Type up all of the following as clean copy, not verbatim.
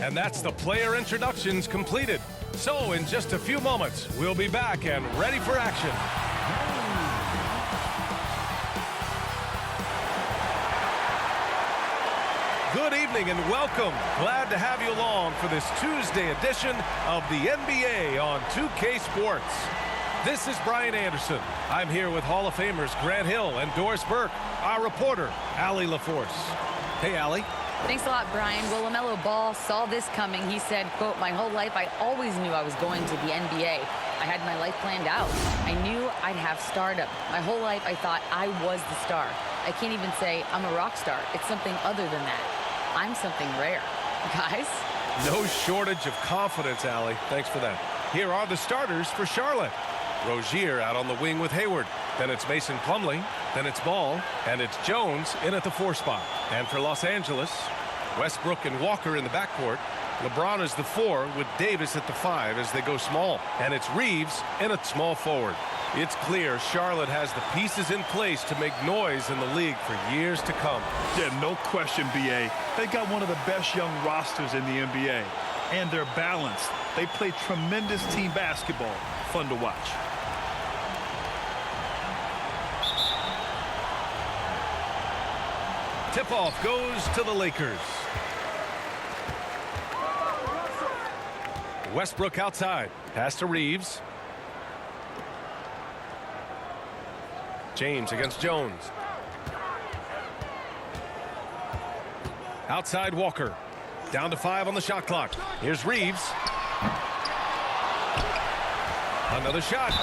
And that's the player introductions completed. So in just a few moments, we'll be back and ready for action. Good evening and welcome. Glad to have you along for this Tuesday edition of the NBA on 2K Sports. This is Brian Anderson. I'm here with Hall of Famers Grant Hill and Doris Burke, our reporter, Allie LaForce. Hey, Allie. Thanks a lot, Brian. Well, LaMelo Ball saw this coming. He said, quote, "My whole life I always knew I was going to the NBA. I had my life planned out. I knew I'd have stardom. My whole life I thought I was the star. I can't even say I'm a rock star. It's something other than that. I'm something rare." Guys? No shortage of confidence, Allie. Thanks for that. Here are the starters for Charlotte. Rozier out on the wing with Hayward. Then it's Mason Plumlee. Then it's Ball. And it's Jones in at the 4 spot. And for Los Angeles, Westbrook and Walker in the backcourt. LeBron is the 4 with Davis at the 5 as they go small. And it's Reeves in at small forward. It's clear Charlotte has the pieces in place to make noise in the league for years to come. Yeah, no question, B.A. They got one of the best young rosters in the NBA. And they're balanced. They play tremendous team basketball. Fun to watch. Tip-off goes to the Lakers. Westbrook outside. Pass to Reeves. James against Jones. Outside Walker. Down to 5 on the shot clock. Here's Reeves. Another shot.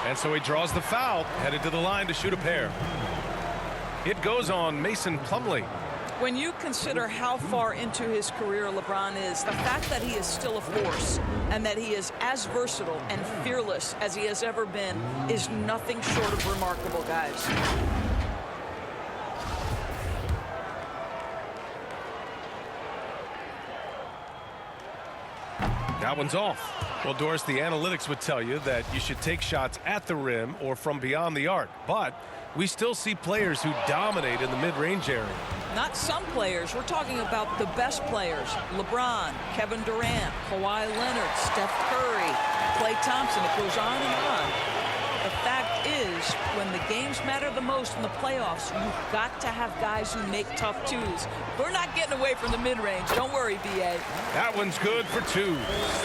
And so he draws the foul. Headed to the line to shoot a pair. It goes on Mason Plumlee. When you consider how far into his career LeBron is, the fact that he is still a force and that he is as versatile and fearless as he has ever been is nothing short of remarkable, guys. That one's off. Well, Doris, the analytics would tell you that you should take shots at the rim or from beyond the arc. But we still see players who dominate in the mid-range area. Not some players. We're talking about the best players. LeBron, Kevin Durant, Kawhi Leonard, Steph Curry, Klay Thompson. It goes on and on. The fact is, when the games matter the most in the playoffs, you've got to have guys who make tough twos. We're not getting away from the mid-range. Don't worry, B.A. That one's good for 2.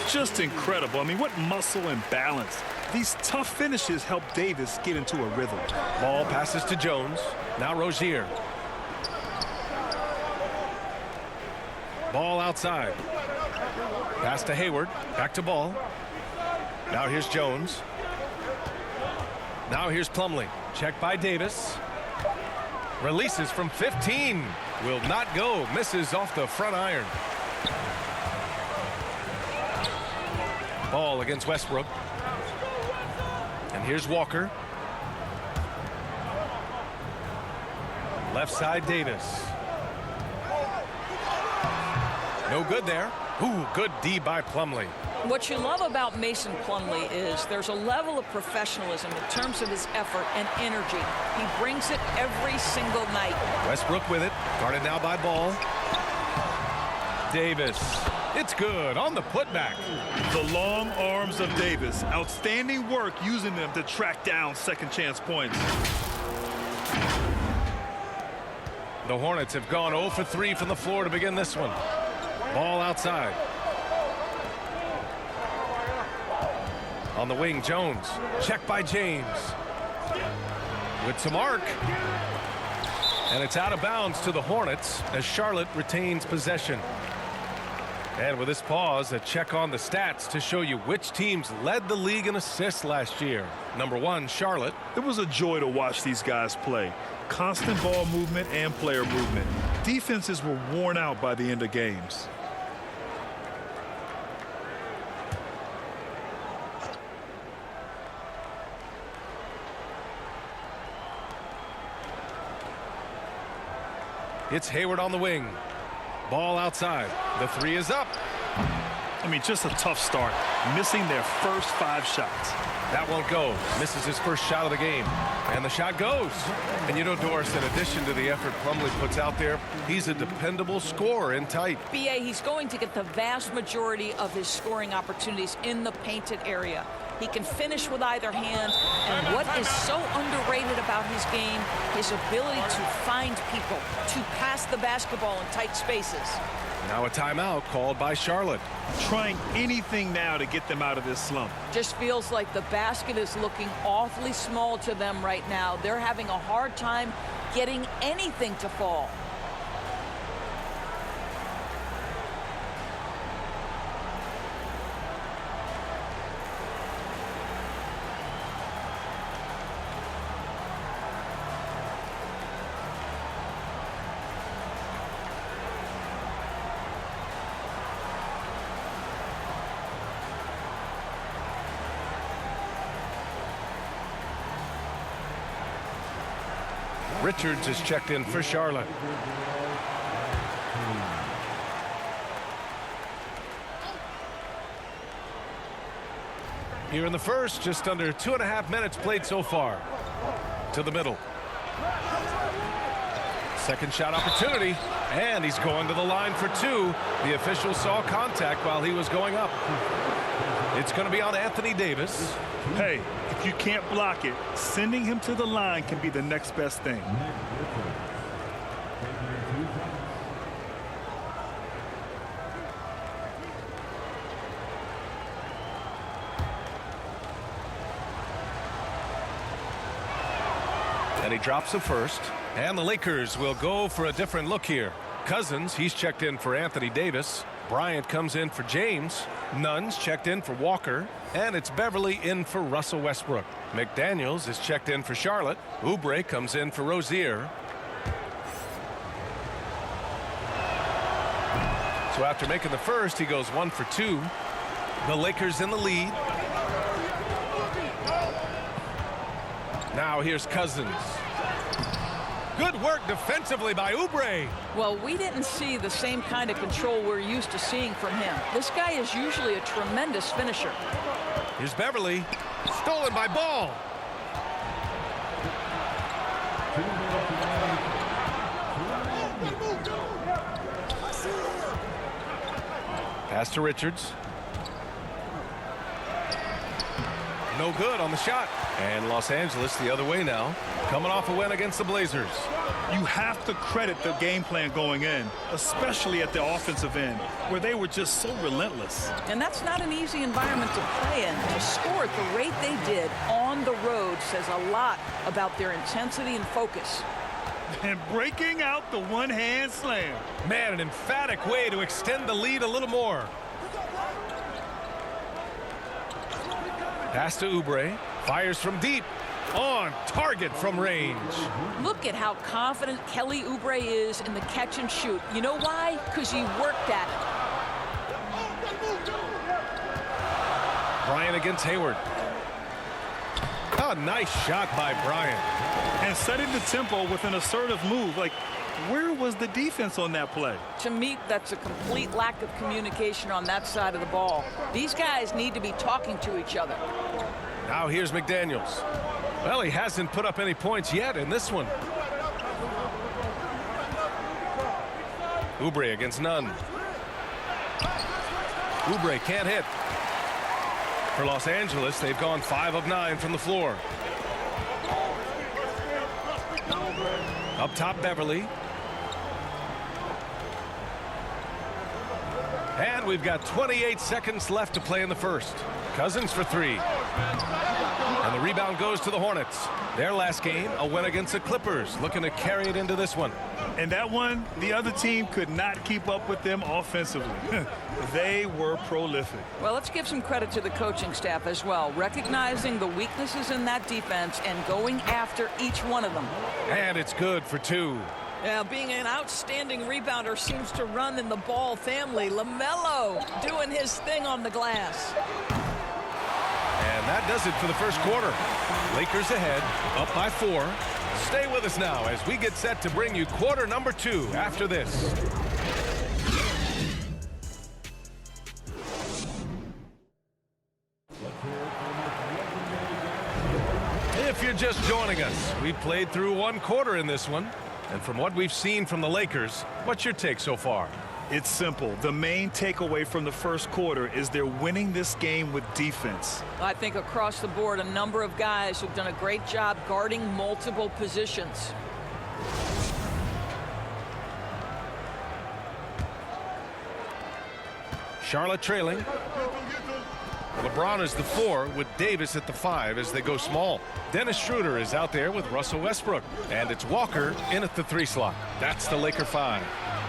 Just incredible. I mean, what muscle and balance. These tough finishes help Davis get into a rhythm. Ball passes to Jones. Now Rozier. Ball outside. Pass to Hayward. Back to Ball. Now here's Jones. Now here's Plumlee. Check by Davis. Releases from 15. Will not go. Misses off the front iron. Ball against Westbrook. And here's Walker. Left side Davis. No good there. Ooh, good D by Plumlee. What you love about Mason Plumlee is there's a level of professionalism in terms of his effort and energy. He brings it every single night. Westbrook with it. Guarded now by Ball. Davis. It's good on the putback. The long arms of Davis. Outstanding work using them to track down second chance points. The Hornets have gone 0 for 3 from the floor to begin this one. Ball outside. On the wing, Jones. Check by James. With some arc. And it's out of bounds to the Hornets as Charlotte retains possession. And with this pause, a check on the stats to show you which teams led the league in assists last year. Number 1, Charlotte. It was a joy to watch these guys play. Constant ball movement and player movement. Defenses were worn out by the end of games. It's Hayward on the wing. Ball outside. The 3 is up. I mean, just a tough start. missing their first 5 shots. That won't go. Misses his first shot of the game. And the shot goes. And you know, Doris, in addition to the effort Plumlee puts out there, he's a dependable scorer in tight. BA, he's going to get the vast majority of his scoring opportunities in the painted area. He can finish with either hand. And what is so underrated about his game, his ability to find people, to pass the basketball in tight spaces. Now a timeout called by Charlotte. Trying anything now to get them out of this slump. Just feels like the basket is looking awfully small to them right now. They're having a hard time getting anything to fall. Richards is checked in for Charlotte. Here in the first, just under 2.5 minutes played so far. To the middle. Second shot opportunity, and he's going to the line for 2. The official saw contact while he was going up. It's going to be on Anthony Davis. Hey, if you can't block it, sending him to the line can be the next best thing. And he drops the first. And the Lakers will go for a different look here. Cousins, he's checked in for Anthony Davis. Bryant comes in for James. Nunn's checked in for Walker. And it's Beverly in for Russell Westbrook. McDaniels is checked in for Charlotte. Oubre comes in for Rozier. So after making the first, he goes 1 for 2. The Lakers in the lead. Now here's Cousins. Good work defensively by Oubre. Well, we didn't see the same kind of control we're used to seeing from him. This guy is usually a tremendous finisher. Here's Beverly. Stolen by Ball. Pass to Richards. No good on the shot. And Los Angeles the other way now. Coming off a win against the Blazers. You have to credit the game plan going in, especially at the offensive end, where they were just so relentless. And that's not an easy environment to play in. To score at the rate they did on the road says a lot about their intensity and focus. And breaking out the one-hand slam. Man, an emphatic way to extend the lead a little more. Pass to Oubre. Fires from deep. On target from range. Look at how confident Kelly Oubre is in the catch and shoot. You know why? Because he worked at it. Bryant against Hayward. Oh, nice shot by Bryant. And setting the tempo with an assertive move. Like, where was the defense on that play? To me, that's a complete lack of communication on that side of the ball. These guys need to be talking to each other. Now here's McDaniels. Well, he hasn't put up any points yet in this one. Oubre against Nunn. Oubre can't hit. For Los Angeles, they've gone 5 of 9 from the floor. Up top, Beverly. And we've got 28 seconds left to play in the first. Cousins for 3. And the rebound goes to the Hornets. Their last game, a win against the Clippers, looking to carry it into this one. And that one, the other team could not keep up with them offensively. They were prolific. Well, let's give some credit to the coaching staff as well, recognizing the weaknesses in that defense and going after each one of them. And it's good for 2. Yeah, being an outstanding rebounder seems to run in the Ball family. LaMelo doing his thing on the glass. And that does it for the first quarter. Lakers ahead, up by 4. Stay with us now as we get set to bring you quarter number 2 after this. If you're just joining us, we played through one quarter in this one. And from what we've seen from the Lakers, what's your take so far? It's simple. The main takeaway from the first quarter is they're winning this game with defense. I think across the board, a number of guys who've done a great job guarding multiple positions. Charlotte trailing. LeBron is the 4 with Davis at the 5 as they go small. Dennis Schroeder is out there with Russell Westbrook. And it's Walker in at the 3 slot. That's the Laker 5.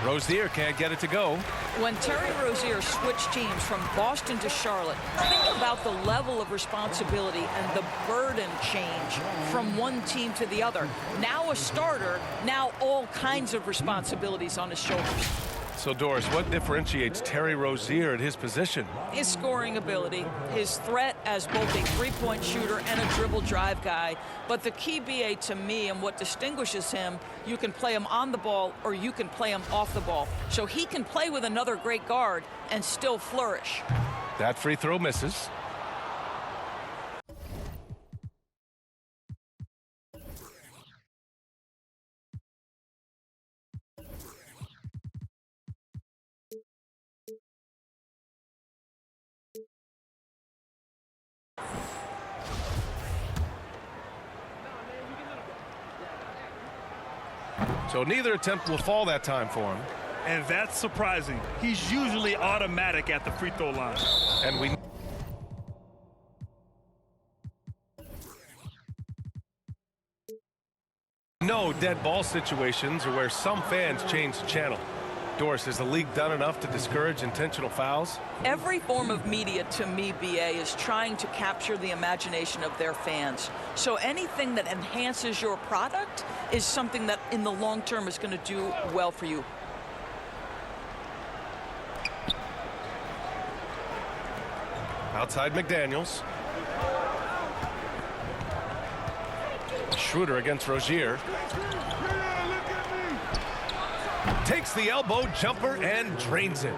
Rozier can't get it to go. When Terry Rozier switched teams from Boston to Charlotte, think about the level of responsibility and the burden change from one team to the other. Now a starter, now all kinds of responsibilities on his shoulders. So, Doris, what differentiates Terry Rozier at his position? His scoring ability, his threat as both a three-point shooter and a dribble drive guy. But the key, BA, to me, and what distinguishes him, you can play him on the ball or you can play him off the ball. So he can play with another great guard and still flourish. That free throw misses. So neither attempt will fall that time for him. And that's surprising. He's usually automatic at the free throw line. And we know dead ball situations are where some fans change the channel. Doris, has the league done enough to discourage intentional fouls? Every form of media, to me, BA, is trying to capture the imagination of their fans. So anything that enhances your product is something that in the long term is going to do well for you. Outside McDaniels. Schroeder against Rozier. Takes the elbow jumper and drains it.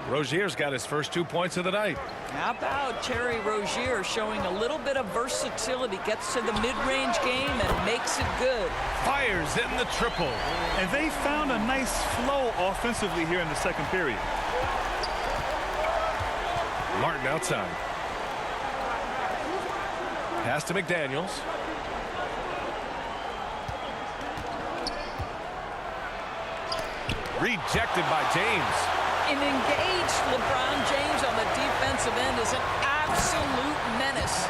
Rozier's got his first 2 points of the night. How about Terry Rozier showing a little bit of versatility, gets to the mid-range game and makes it good. Fires in the triple. And they found a nice flow offensively here in the second period. Martin outside. Pass to McDaniels. Rejected by James. An engaged LeBron James on the defensive end is an absolute menace.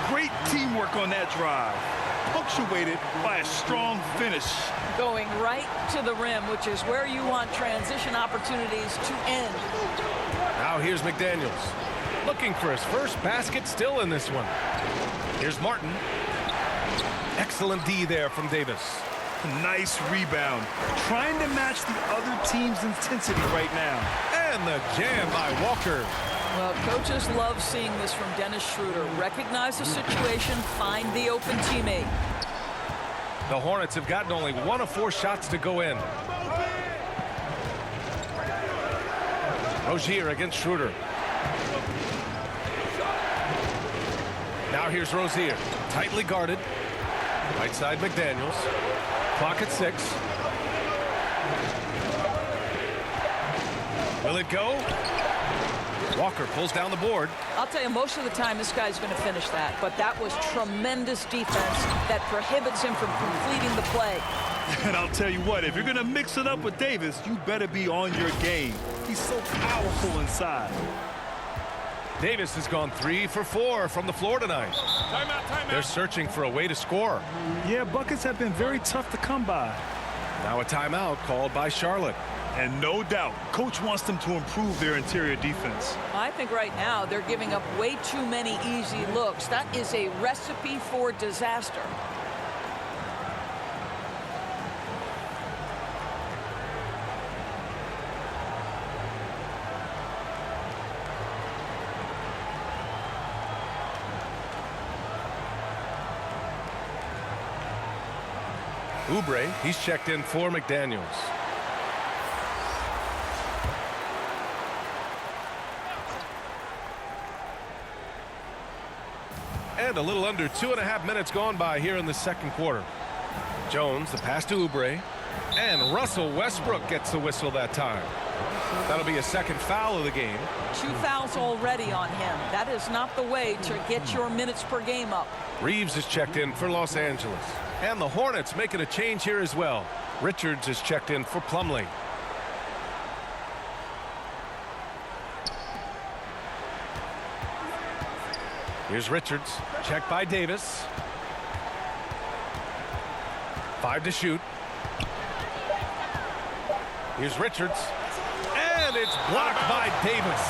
Great teamwork on that drive, punctuated by a strong finish. Going right to the rim, which is where you want transition opportunities to end. Now here's McDaniels. Looking for his first basket, still in this one. Here's Martin. Excellent D there from Davis. Nice rebound. Trying to match the other team's intensity right now. And the jam by Walker. Well, coaches love seeing this from Dennis Schroeder. Recognize the situation, find the open teammate. The Hornets have gotten only 1 of 4 shots to go in. Rozier against Schroeder. Now here's Rozier. Tightly guarded. Right side McDaniels. Clock at 6. Will it go? Walker pulls down the board. I'll tell you, most of the time this guy's going to finish that, but that was tremendous defense that prohibits him from completing the play. And I'll tell you what, if you're going to mix it up with Davis, you better be on your game. He's so powerful inside. Davis has gone 3 for 4 from the floor tonight. Timeout. They're searching for a way to score. Yeah, buckets have been very tough to come by. Now a timeout called by Charlotte. And no doubt, coach wants them to improve their interior defense. I think right now they're giving up way too many easy looks. That is a recipe for disaster. Oubre, he's checked in for McDaniels. And a little under 2.5 minutes gone by here in the second quarter. Jones, the pass to Oubre. And Russell Westbrook gets the whistle that time. That'll be a second foul of the game. 2 fouls already on him. That is not the way to get your minutes per game up. Reeves is checked in for Los Angeles. And the Hornets making a change here as well. Richards is checked in for Plumlee. Here's Richards, checked by Davis. 5 to shoot. Here's Richards. And it's blocked by Davis.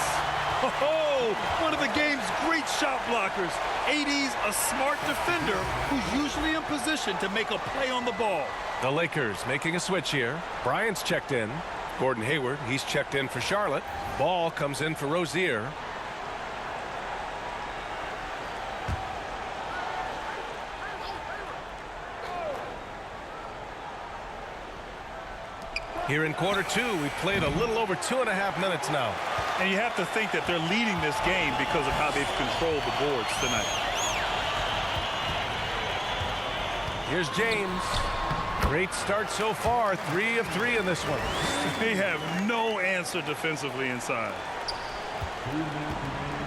Oh, one of the game's great shot blockers. AD's a smart defender who's usually in position to make a play on the ball. The Lakers making a switch here. Bryant's checked in. Gordon Hayward, he's checked in for Charlotte. Ball comes in for Rozier. Here in quarter 2, we've played a little over 2.5 minutes now. And you have to think that they're leading this game because of how they've controlled the boards tonight. Here's James. Great start so far. 3 of 3 in this one. They have no answer defensively inside.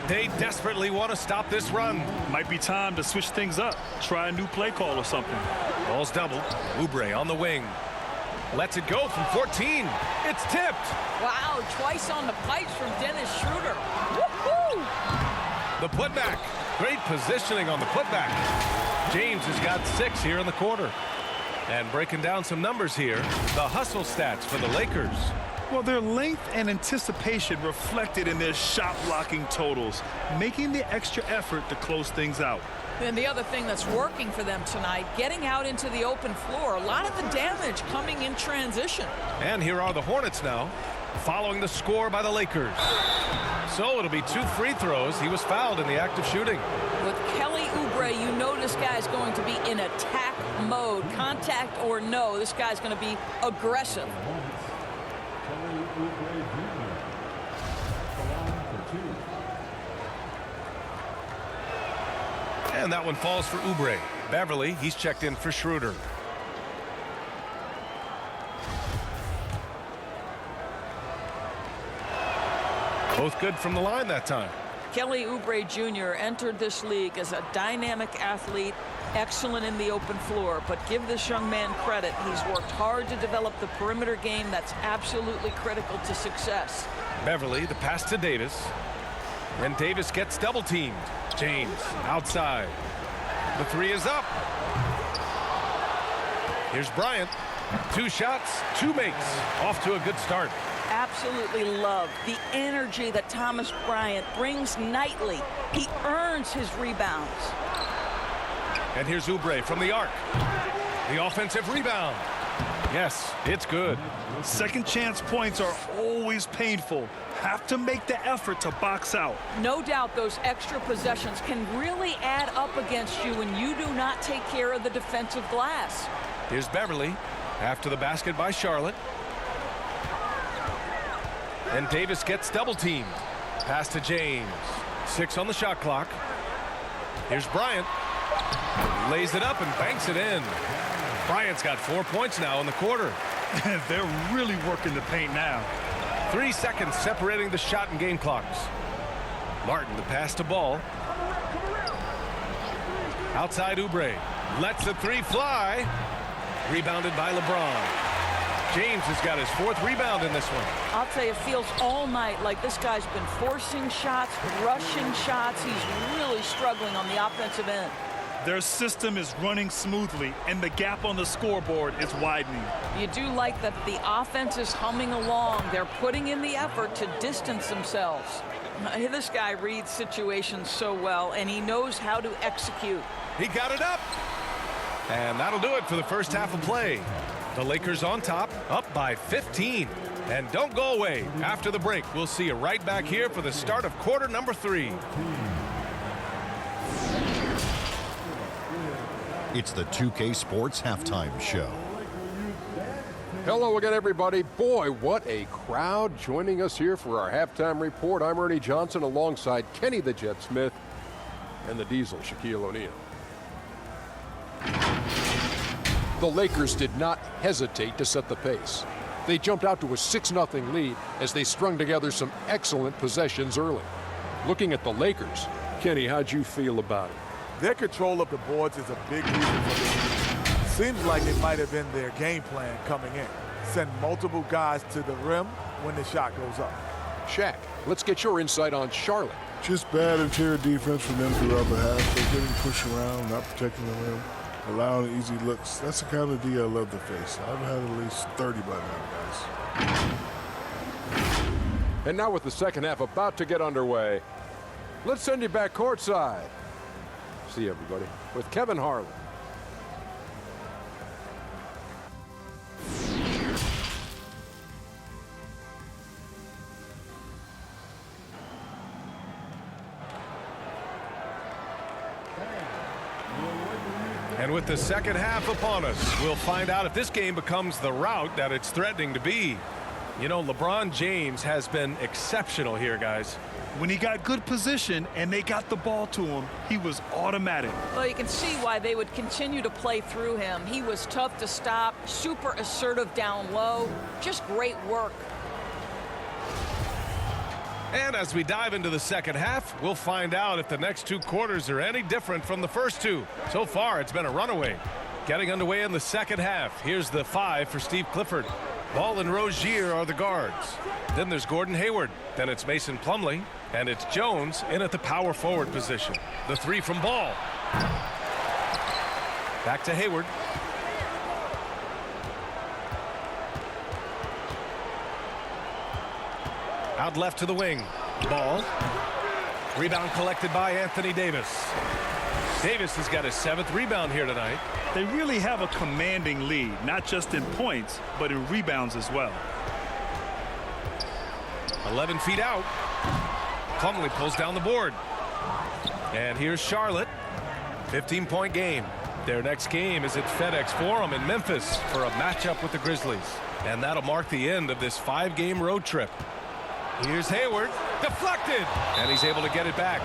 They desperately want to stop this run. Might be time to switch things up. Try a new play call or something. Ball's doubled. Oubre on the wing. Lets it go from 14. It's tipped. Wow, twice on the pipes from Dennis Schroeder. Woohoo! The putback. Great positioning on the putback. James has got 6 here in the quarter. And breaking down some numbers here, the hustle stats for the Lakers. Well, their length and anticipation reflected in their shot blocking totals, making the extra effort to close things out. And the other thing that's working for them tonight, getting out into the open floor. A lot of the damage coming in transition. And here are the Hornets now, following the score by the Lakers. So it'll be 2 free throws. He was fouled in the act of shooting. With Kelly Oubre, you know this guy's going to be in attack mode. Contact or no, this guy's going to be aggressive. And that one falls for Oubre. Beverly, he's checked in for Schroeder. Both good from the line that time. Kelly Oubre Jr. entered this league as a dynamic athlete, excellent in the open floor, but give this young man credit. He's worked hard to develop the perimeter game that's absolutely critical to success. Beverly, the pass to Davis. And Davis gets double teamed. James outside. The 3 is up. Here's Bryant. 2 shots, 2 makes. Off to a good start. Absolutely love the energy that Thomas Bryant brings nightly. He earns his rebounds. And here's Oubre from the arc. The offensive rebound. Yes, it's good. Second chance points are always painful. Have to make the effort to box out. No doubt those extra possessions can really add up against you when you do not take care of the defensive glass. Here's Beverly after the basket by Charlotte. And Davis gets double teamed. Pass to James. 6 on the shot clock. Here's Bryant. Lays it up and banks it in. Bryant's got 4 points now in the quarter. They're really working the paint now. 3 seconds separating the shot and game clocks. Martin, the pass to Ball. Outside Oubre. Lets the 3 fly. Rebounded by LeBron. James has got his 4th rebound in this one. I'll tell you, it feels all night like this guy's been forcing shots, rushing shots. He's really struggling on the offensive end. Their system is running smoothly, and the gap on the scoreboard is widening. You do like that the offense is humming along. They're putting in the effort to distance themselves. This guy reads situations so well, and he knows how to execute. He got it up. And that'll do it for the first half of play. The Lakers on top, up by 15. And don't go away. After the break, we'll see you right back here for the start of quarter number 3. It's the 2K Sports Halftime Show. Hello again, everybody. Boy, what a crowd joining us here for our halftime report. I'm Ernie Johnson alongside Kenny the Jet Smith. and the Diesel, Shaquille O'Neal. The Lakers did not hesitate to set the pace. They jumped out to a 6-0 lead as they strung together some excellent possessions early. Looking at the Lakers, Kenny, how'd you feel about it? Their control of the boards is a big reason for this. Seems like it might have been their game plan coming in. Send multiple guys to the rim when the shot goes up. Shaq, let's get your insight on Charlotte. Just bad interior defense from them throughout the half. They're getting pushed around, not protecting the rim, allowing easy looks. That's the kind of D I love to face. I've had at least 30 by now, guys. And now with the second half about to get underway, let's send you back courtside. See everybody with Kevin Harlan. And with the second half upon us, we'll find out if this game becomes the rout that it's threatening to be. You know, LeBron James has been exceptional here, guys. When he got good position and they got the ball to him, he was automatic. Well, you can see why they would continue to play through him. He was tough to stop, super assertive down low, just great work. And as we dive into the second half, we'll find out if the next two quarters are any different from the first two. So far, it's been a runaway. Getting underway in the second half. Here's the 5 for Steve Clifford. Ball and Rozier are the guards. Then there's Gordon Hayward. Then it's Mason Plumlee. And it's Jones in at the power forward position. The 3 from Ball. Back to Hayward. Out left to the wing. Ball. Rebound collected by Anthony Davis. Davis has got his 7th rebound here tonight. They really have a commanding lead, not just in points, but in rebounds as well. 11 feet out. Plumlee pulls down the board. And here's Charlotte. 15-point game. Their next game is at FedEx Forum in Memphis for a matchup with the Grizzlies. And that'll mark the end of this 5-game road trip. Here's Hayward. Deflected. And he's able to get it back.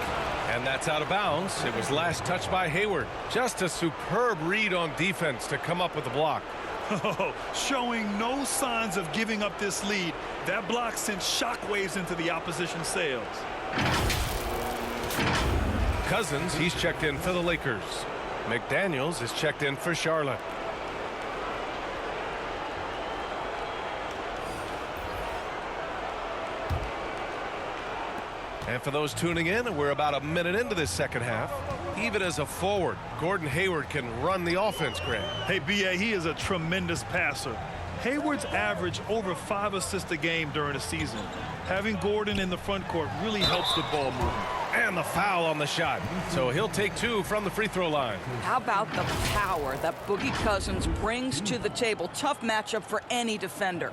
And that's out of bounds. It was last touched by Hayward. Just a superb read on defense to come up with the block. Showing no signs of giving up this lead. That block sent shockwaves into the opposition sails. Cousins, he's checked in for the Lakers. McDaniels is checked in for Charlotte. And for those tuning in, we're about a minute into this second half. Even as a forward, Gordon Hayward can run the offense, Grant. Hey, B.A., he is a tremendous passer. Hayward's averaged over 5 assists a game during the season. Having Gordon in the front court really helps the ball move. And the foul on the shot. So he'll take 2 from the free throw line. How about the power that Boogie Cousins brings to the table? Tough matchup for any defender.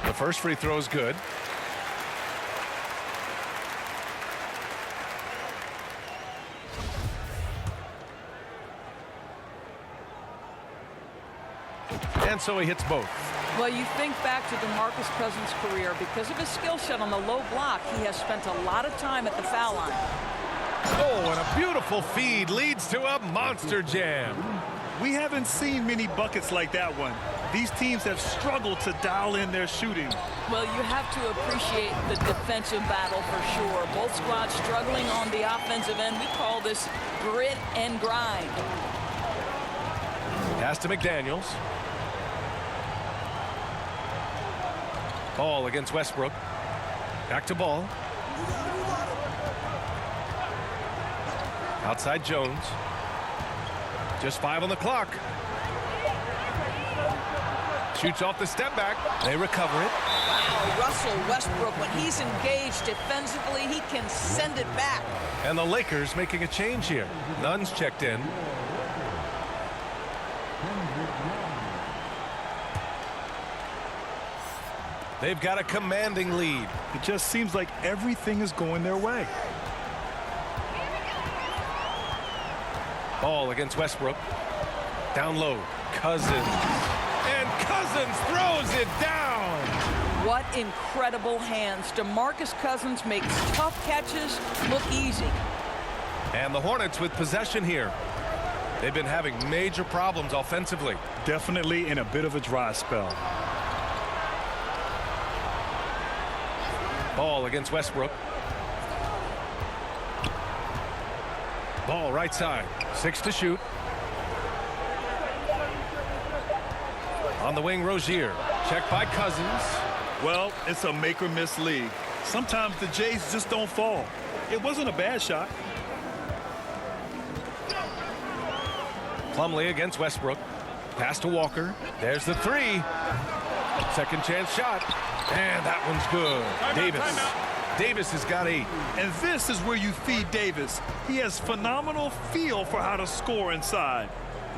The first free throw is good. And so he hits both. Well, you think back to DeMarcus Cousins' career. Because of his skill set on the low block, he has spent a lot of time at the foul line. Oh, and a beautiful feed leads to a monster jam. We haven't seen many buckets like that one. These teams have struggled to dial in their shooting. Well, you have to appreciate the defensive battle for sure. Both squads struggling on the offensive end. We call this grit and grind. Pass to McDaniels. Ball against Westbrook. Back to Ball. Outside Jones. Just 5 on the clock. Shoots off the step back. They recover it. Wow, Russell Westbrook, when he's engaged defensively, he can send it back. And the Lakers making a change here. Nunn's checked in. They've got a commanding lead. It just seems like everything is going their way. Ball against Westbrook. Down low. Cousins. And Cousins throws it down. What incredible hands. DeMarcus Cousins makes tough catches look easy. And the Hornets with possession here. They've been having major problems offensively. Definitely in a bit of a dry spell. Ball against Westbrook. Ball right side. 6 to shoot. On the wing, Rozier. Checked by Cousins. Well, it's a make or miss league. Sometimes the Jays just don't fall. It wasn't a bad shot. Plumlee against Westbrook. Pass to Walker. There's the three. Second chance shot. And that one's good. Davis has got 8. And this is where you feed Davis. He has phenomenal feel for how to score inside.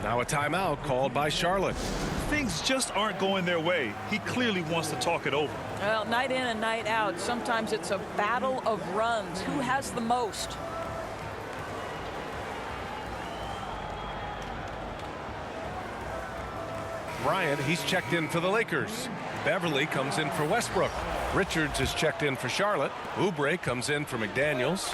Now a timeout called by Charlotte. Things just aren't going their way. He clearly wants to talk it over. Well, night in and night out, sometimes it's a battle of runs. Who has the most? Bryant, he's checked in for the Lakers. Beverly comes in for Westbrook. Richards is checked in for Charlotte. Oubre comes in for McDaniels.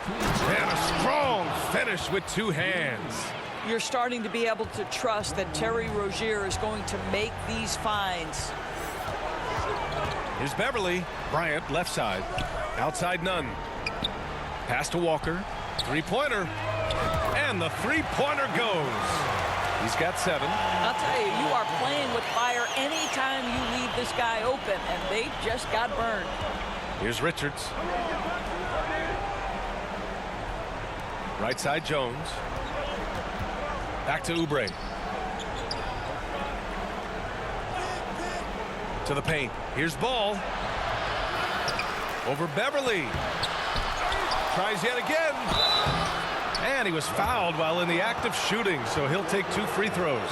And a strong finish with 2 hands. You're starting to be able to trust that Terry Rozier is going to make these finds. Here's Beverly. Bryant left side. Outside none. Pass to Walker. 3-pointer. And the 3-pointer goes. He's got 7. I'll tell you, you are playing with fire anytime you leave this guy open, and they just got burned. Here's Richards. Right side Jones. Back to Oubre. To the paint. Here's Ball. Over Beverly. Tries yet again. And he was fouled while in the act of shooting, so he'll take 2 free throws.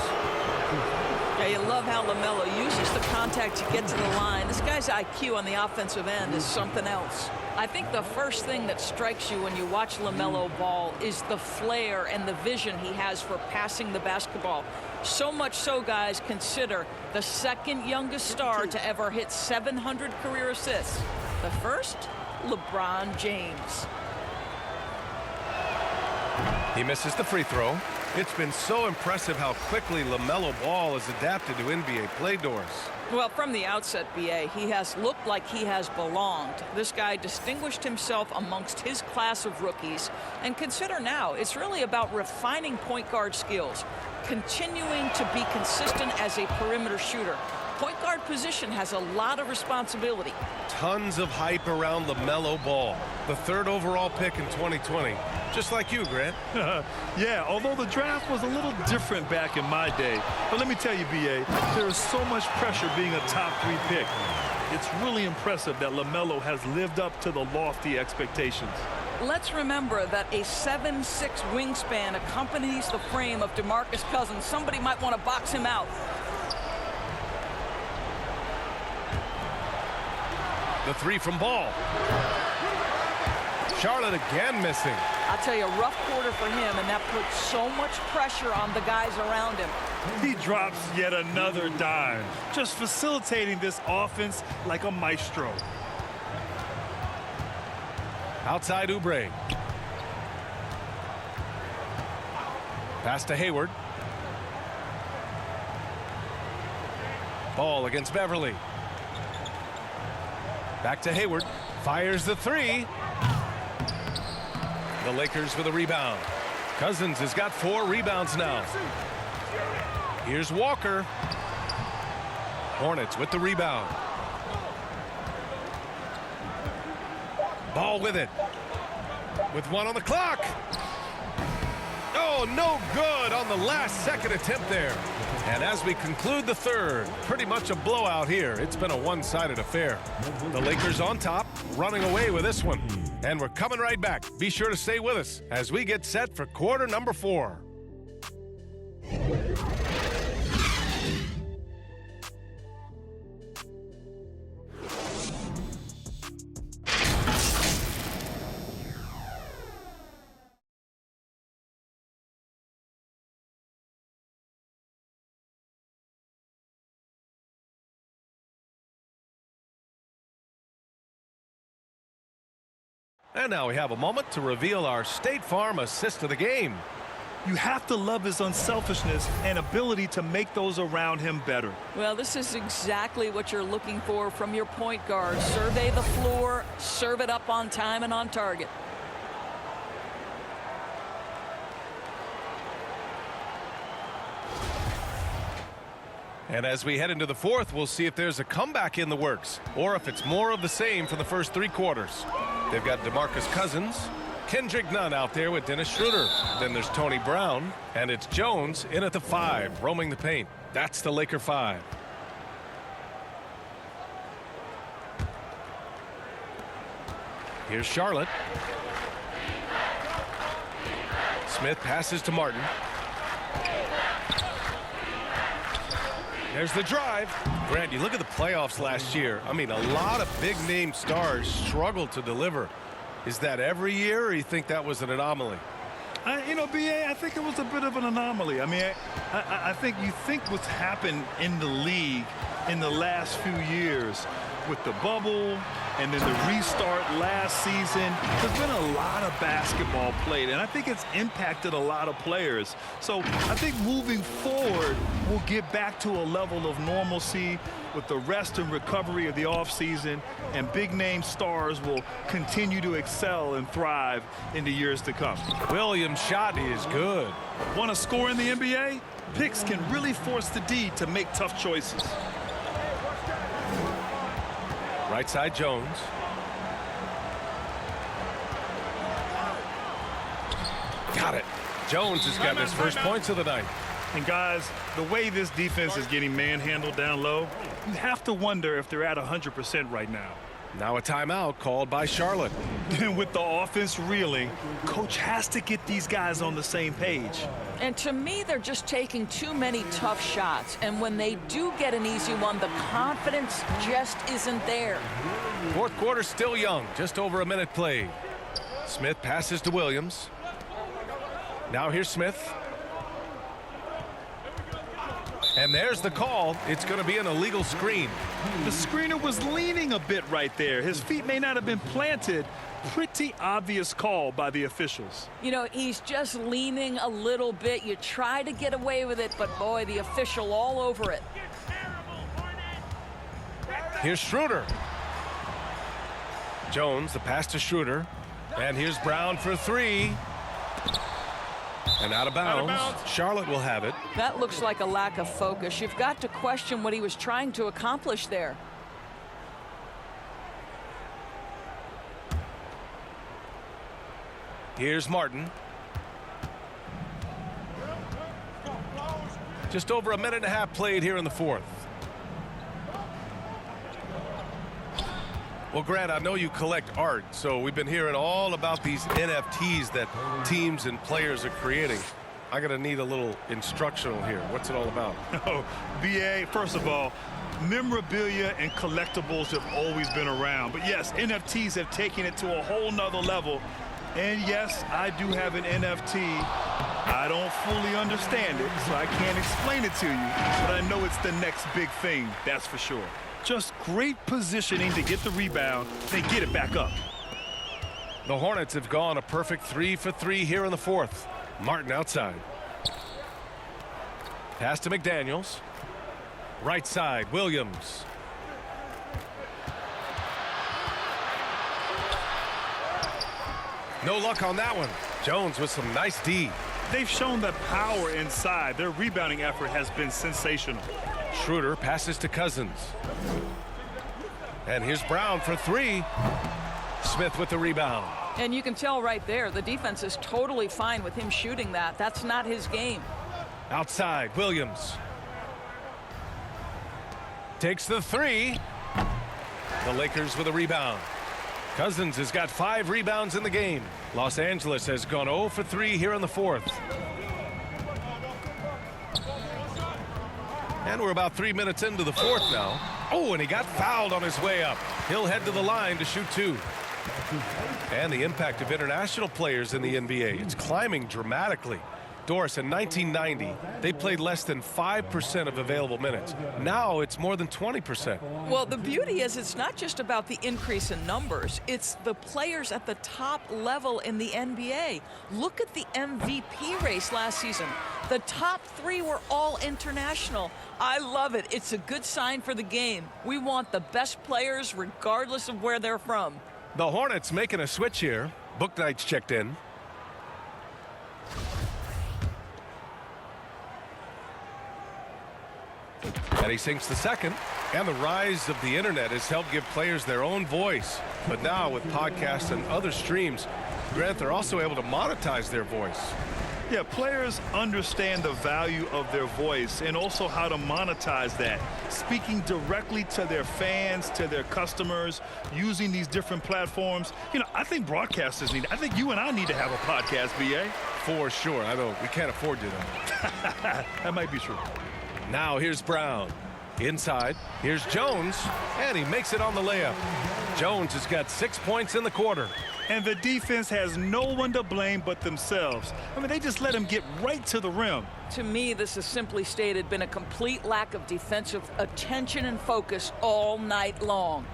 Yeah, you love how LaMelo uses the contact to get to the line. This guy's IQ on the offensive end is something else. I think the first thing that strikes you when you watch LaMelo ball is the flair and the vision he has for passing the basketball. So much so, guys, consider the second youngest star to ever hit 700 career assists. The first, LeBron James. He misses the free throw. It's been so impressive how quickly LaMelo Ball has adapted to NBA play doors. Well, from the outset, B.A., he has looked like he has belonged. This guy distinguished himself amongst his class of rookies. And consider now, it's really about refining point guard skills, continuing to be consistent as a perimeter shooter. Point guard position has a lot of responsibility. Tons of hype around LaMelo Ball, the 3rd overall pick in 2020. Just like you, Grant. Yeah, although the draft was a little different back in my day. But let me tell you, B.A., there is so much pressure being a top 3 pick. It's really impressive that LaMelo has lived up to the lofty expectations. Let's remember that a 7'6" wingspan accompanies the frame of DeMarcus Cousins. Somebody might want to box him out. The 3 from Ball. Charlotte again missing. I'll tell you, a rough quarter for him, and that puts so much pressure on the guys around him. He drops yet another dime, just facilitating this offense like a maestro. Outside Oubre. Pass to Hayward. Ball against Beverly. Back to Hayward. Fires the 3. The Lakers with a rebound. Cousins has got 4 rebounds now. Here's Walker. Hornets with the rebound. Ball with it. With 1 on the clock. Oh, no good on the last second attempt there. And as we conclude the 3rd, pretty much a blowout here. It's been a one-sided affair. The Lakers on top, running away with this one. And we're coming right back. Be sure to stay with us as we get set for quarter number 4. And now we have a moment to reveal our State Farm assist of the game. You have to love his unselfishness and ability to make those around him better. Well, this is exactly what you're looking for from your point guard. Survey the floor, serve it up on time and on target. And as we head into the fourth, we'll see if there's a comeback in the works or if it's more of the same for the first 3 quarters. They've got DeMarcus Cousins, Kendrick Nunn out there with Dennis Schroeder. Then there's Tony Brown, and it's Jones in at the 5, roaming the paint. That's the Laker 5. Here's Charlotte. Smith passes to Martin. There's the drive. Grant, you look at the playoffs last year. I mean, a lot of big-name stars struggled to deliver. Is that every year, or you think that was an anomaly? You know, B.A., I think it was a bit of an anomaly. I mean, I think you think what's happened in the league in the last few years with the bubble and then the restart last season, there's been a lot of basketball played, and I think it's impacted a lot of players. So I think moving forward, we'll get back to a level of normalcy with the rest and recovery of the offseason, and big-name stars will continue to excel and thrive in the years to come. Williams' shot is good. Want to score in the NBA? Picks can really force the D to make tough choices. Right side, Jones. Got it. Jones has got his first points of the night. And guys, the way this defense is getting manhandled down low, you have to wonder if they're at 100% right now. Now a timeout called by Charlotte. And with the offense reeling, coach has to get these guys on the same page. And to me, they're just taking too many tough shots. And when they do get an easy one, the confidence just isn't there. Fourth quarter still young, just over a minute played. Smith passes to Williams. Now here's Smith. And there's the call. It's going to be an illegal screen. The screener was leaning a bit right there. His feet may not have been planted. Pretty obvious call by the officials. You know, he's just leaning a little bit. You try to get away with it, but boy, the official all over it. Here's Schroeder. Jones, the pass to Schroeder. And here's Brown for 3. And out of bounds. Charlotte will have it. That looks like a lack of focus. You've got to question what he was trying to accomplish there. Here's Martin. Just over a minute and a half played here in the fourth. Well, Grant, I know you collect art, so we've been hearing all about these NFTs that teams and players are creating. I'm going to need a little instructional here. What's it all about? Oh, BA, first of all, memorabilia and collectibles have always been around. But yes, NFTs have taken it to a whole nother level. And yes, I do have an NFT. I don't fully understand it, so I can't explain it to you. But I know it's the next big thing, that's for sure. Just great positioning to get the rebound, then get it back up. The Hornets have gone a perfect 3 for 3 here in the fourth. Martin outside. Pass to McDaniels. Right side, Williams. No luck on that one. Jones with some nice D. They've shown that power inside. Their rebounding effort has been sensational. Schroeder passes to Cousins. And here's Brown for 3. Smith with the rebound. And you can tell right there, the defense is totally fine with him shooting that. That's not his game. Outside, Williams. Takes the 3. The Lakers with a rebound. Cousins has got 5 rebounds in the game. Los Angeles has gone 0 for 3 here in the fourth. And we're about 3 minutes into the fourth now. Oh, and he got fouled on his way up. He'll head to the line to shoot 2. And the impact of international players in the NBA, it's climbing dramatically. Doris, in 1990, they played less than 5% of available minutes. Now it's more than 20%. Well, the beauty is it's not just about the increase in numbers. It's the players at the top level in the NBA. Look at the MVP race last season. The top 3 were all international. I love it. It's a good sign for the game. We want the best players regardless of where they're from. The Hornets making a switch here. Booknight's checked in. And he sinks the second. And the rise of the internet has helped give players their own voice. But now with podcasts and other streams, Grant, they're also able to monetize their voice. Yeah, players understand the value of their voice and also how to monetize that. Speaking directly to their fans, to their customers, using these different platforms. You know, I think broadcasters need, I think you and I need to have a podcast, BA. For sure. I know we can't afford to, though. That might be true. Now here's Brown. Inside, here's Jones, and he makes it on the layup. Jones has got 6 points in the quarter. And the defense has no one to blame but themselves. I mean, they just let him get right to the rim. To me, this has simply stated been a complete lack of defensive attention and focus all night long.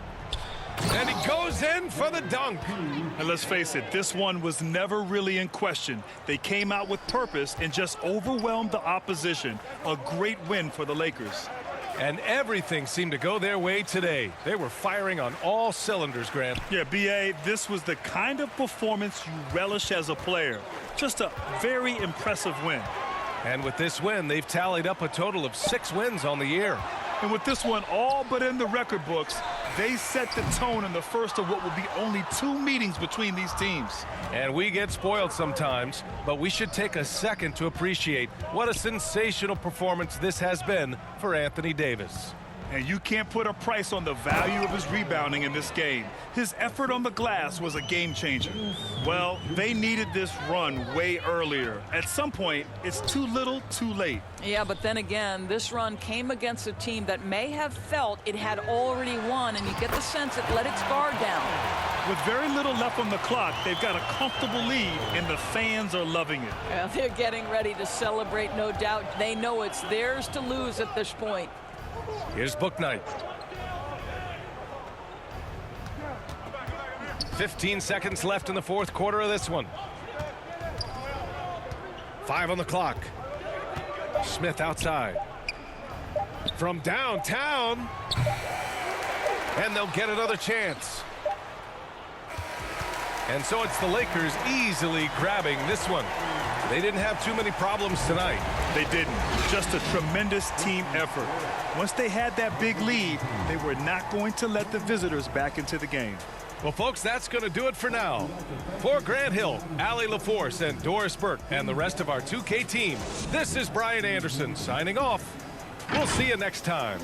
And he goes in for the dunk. And let's face it, this one was never really in question. They came out with purpose and just overwhelmed the opposition. A great win for the Lakers. And everything seemed to go their way today. They were firing on all cylinders, Grant. Yeah, B.A., this was the kind of performance you relish as a player. Just a very impressive win. And with this win, they've tallied up a total of 6 wins on the year. And with this one all but in the record books, they set the tone in the first of what will be only 2 meetings between these teams. And we get spoiled sometimes, but we should take a second to appreciate what a sensational performance this has been for Anthony Davis. And you can't put a price on the value of his rebounding in this game. His effort on the glass was a game changer. Well, they needed this run way earlier. At some point, it's too little, too late. Yeah, but then again, this run came against a team that may have felt it had already won, and you get the sense it let its guard down. With very little left on the clock, they've got a comfortable lead, and the fans are loving it. Well, they're getting ready to celebrate, no doubt. They know it's theirs to lose at this point. Here's Booknight. 15 seconds left in the fourth quarter of this one. 5 on the clock. Smith outside. From downtown. And they'll get another chance. And so it's the Lakers easily grabbing this one. They didn't have too many problems tonight. They didn't. Just a tremendous team effort. Once they had that big lead, they were not going to let the visitors back into the game. Well, folks, that's going to do it for now. For Grant Hill, Allie LaForce, and Doris Burke, and the rest of our 2K team, this is Brian Anderson signing off. We'll see you next time.